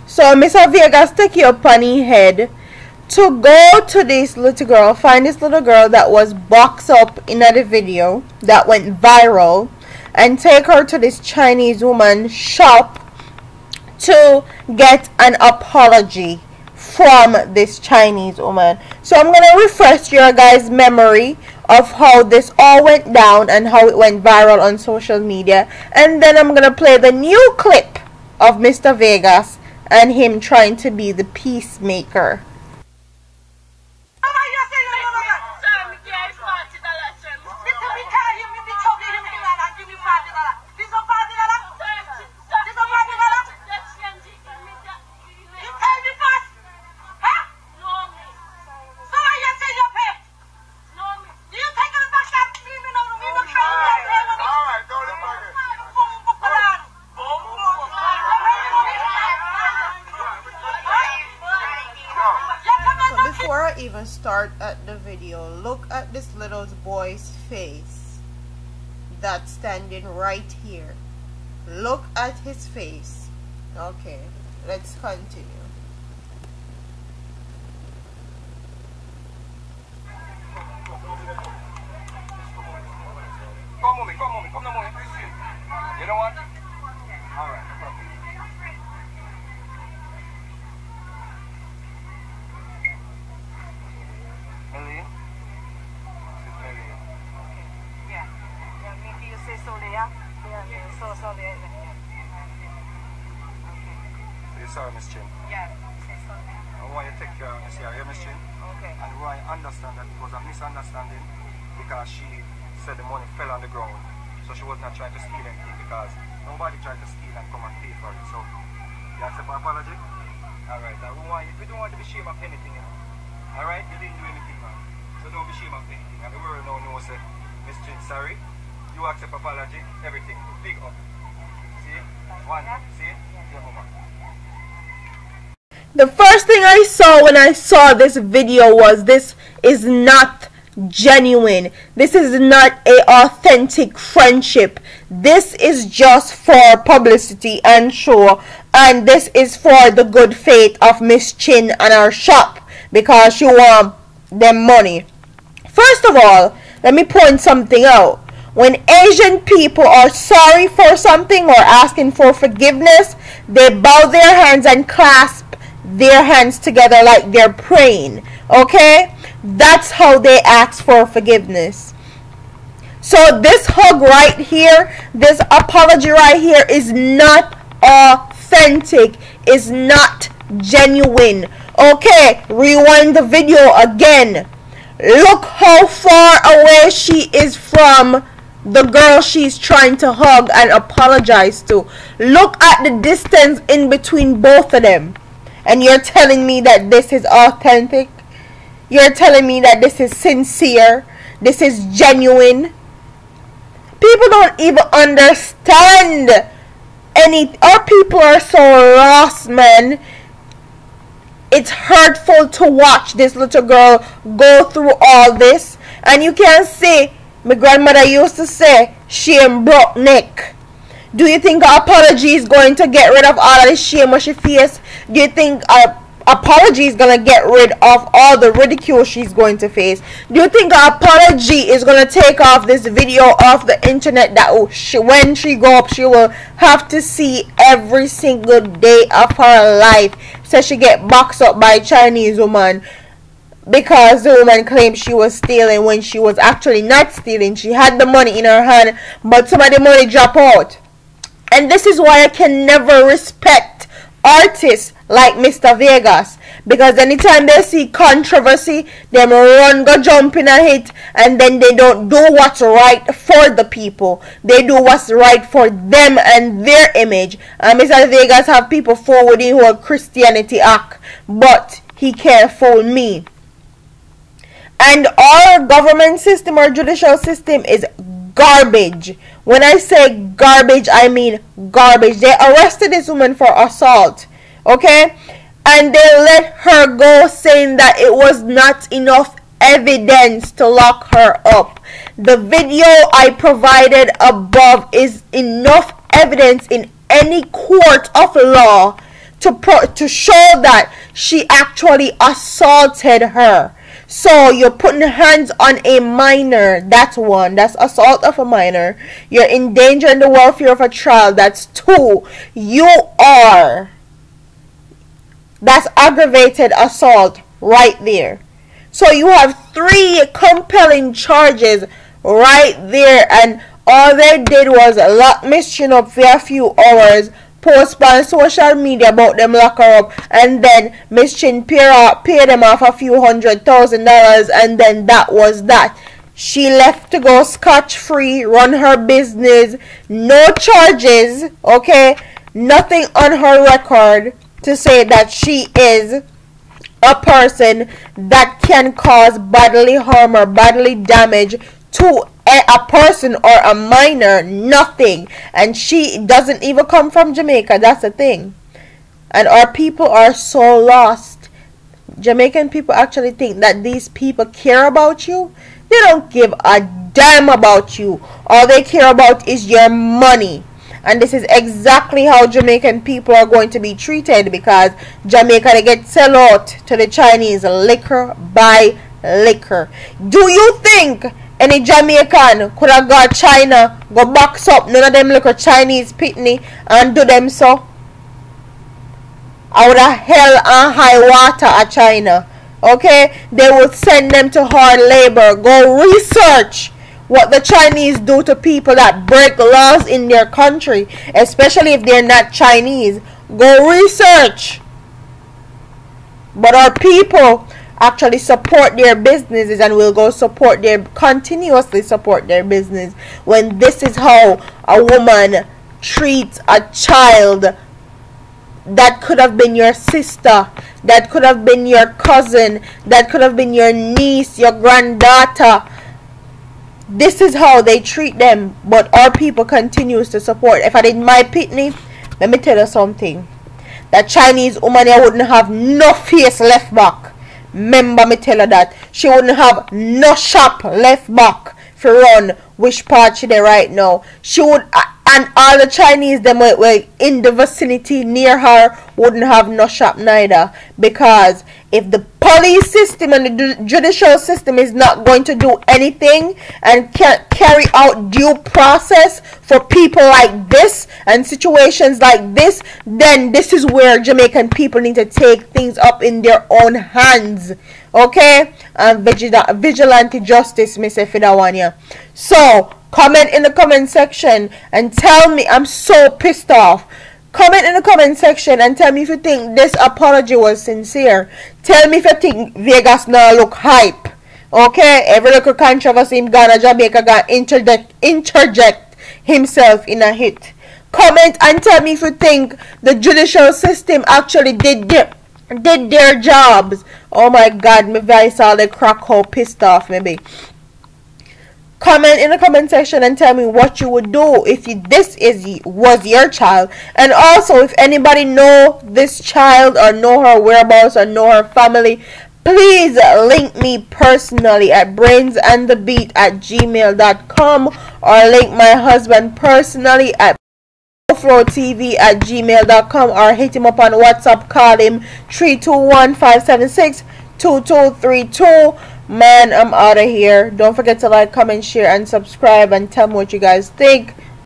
So Mr. Vegas take you up on his head to go to this little girl, find this little girl that was boxed up in the video that went viral, and take her to this Chinese woman shop to get an apology from this Chinese woman. So I'm gonna refresh your guys' memory of how this all went down and how it went viral on social media, and then I'm gonna play the new clip of Mr. Vegas and him trying to be the peacemaker. Before I even start at the video, look at this little boy's face that's standing right here. Look at his face. Okay, let's continue. Come on, you know what? Alright, perfect. Ellie? Yeah. Maybe you say so there? Yeah, so there. Okay. So you're sorry, Miss Chin? Yeah, say so there. I want you to take care of Miss Yara, Miss Chin? Okay. And why I understand that it was a misunderstanding because she said the money fell on the ground. So she was not trying to steal anything because nobody tried to steal and come and pay for it. So you accept my apology? Alright, we don't want you to be ashamed of anything, you know? Alright, you didn't do anything wrong. So don't be ashamed of anything. And the world now knows that Miss Chin, sorry. You accept apology, everything. Big up. See? One, see? Yeah, mama. The first thing I saw when I saw this video was this is not genuine. This is not a authentic friendship. This is just for publicity and show, and this is for the good faith of Miss Chin and our shop because she want them money. First of all, let me point something out. When Asian people are sorry for something or asking for forgiveness, they bow their hands and clasp their hands together like they're praying. Okay? That's how they ask for forgiveness. So this hug right here, this apology right here is not authentic, is not genuine. Okay, rewind the video again. Look how far away she is from the girl she's trying to hug and apologize to. Look at the distance in between both of them. And you're telling me that this is authentic? You're telling me that this is sincere? This is genuine? People don't even understand our people are so lost, man. It's hurtful to watch this little girl go through all this. And you can see, my grandmother used to say, shame broke neck. Do you think an apology is going to get rid of all of the shame what she faced? Do you think an apology is going to get rid of all the ridicule she's going to face? Do you think an apology is going to take off this video off the internet that when she go up she will have to see every single day of her life? So she get boxed up by a Chinese woman because the woman claimed she was stealing when she was actually not stealing. She had the money in her hand, but some of the money drop out. And this is why I can never respect artists like Mr. Vegas, because anytime they see controversy, they run go jump in a hit, and then they don't do what's right for the people. They do what's right for them and their image. And Mr. Vegas have people forwarding who Christianity act, but he can't fool me. And our government system, our judicial system is garbage. When I say garbage, I mean garbage. They arrested this woman for assault, okay? And they let her go saying that it was not enough evidence to lock her up. The video I provided above is enough evidence in any court of law to show that she actually assaulted her. So you're putting hands on a minor. That's one. That's assault of a minor. You're endangering the welfare of a child. That's two. That's aggravated assault right there. So you have three compelling charges right there, and all they did was lock Miss Chin up for a few hours, post on social media about them lock her up, and then Miss Chin pay them off a few $100,000, and then that was that. She left to go scotch-free, run her business, no charges, okay? Nothing on her record to say that she is a person that can cause bodily harm or bodily damage to a person or a minor. Nothing. And she doesn't even come from Jamaica. That's the thing. And our people are so lost. Jamaican people actually think that these people care about you. They don't give a damn about you. All they care about is your money. And this is exactly how Jamaican people are going to be treated, because Jamaica, they get sell out to the Chinese liquor by liquor. Do you think any Jamaican could have got China, go box up none of them liquor Chinese pitney and do them so? Out of hell and high water at China. Okay? They will send them to hard labor. Go research what the Chinese do to people that break laws in their country, especially if they're not Chinese. Go research. But our people actually support their businesses and will go continuously support their business, when this is how a woman treats a child that could have been your sister, that could have been your cousin, that could have been your niece, your granddaughter. This is how they treat them, but our people continues to support. If I did my pitney, let me tell you something. That Chinese woman here wouldn't have no face left back. Remember me tell her that. She wouldn't have no shop left back for run which part she there right now. She would, and all the Chinese them were in the vicinity near her wouldn't have no shop neither. Because if the police system and the judicial system is not going to do anything and carry out due process for people like this and situations like this, then this is where Jamaican people need to take things up in their own hands. Okay? And vigilante justice, Miss Efidawanya. So, comment in the comment section and tell me. I'm so pissed off. Comment in the comment section and tell me if you think this apology was sincere. Tell me if you think Vegas now look hype. Okay? Every little controversy in Ghana, Jamaica got interject himself in a hit. Comment and tell me if you think the judicial system actually did their jobs. Oh my God, my voice all the crack how pissed off maybe. Comment in the comment section and tell me what you would do if this was your child. And also, if anybody know this child or know her whereabouts or know her family, please link me personally at brainsandthebeat@gmail.com, or link my husband personally at flowtv@gmail.com, or hit him up on WhatsApp. Call him 321-576-2232. Man, I'm out of here. Don't forget to like, comment, share, and subscribe, and tell me what you guys think.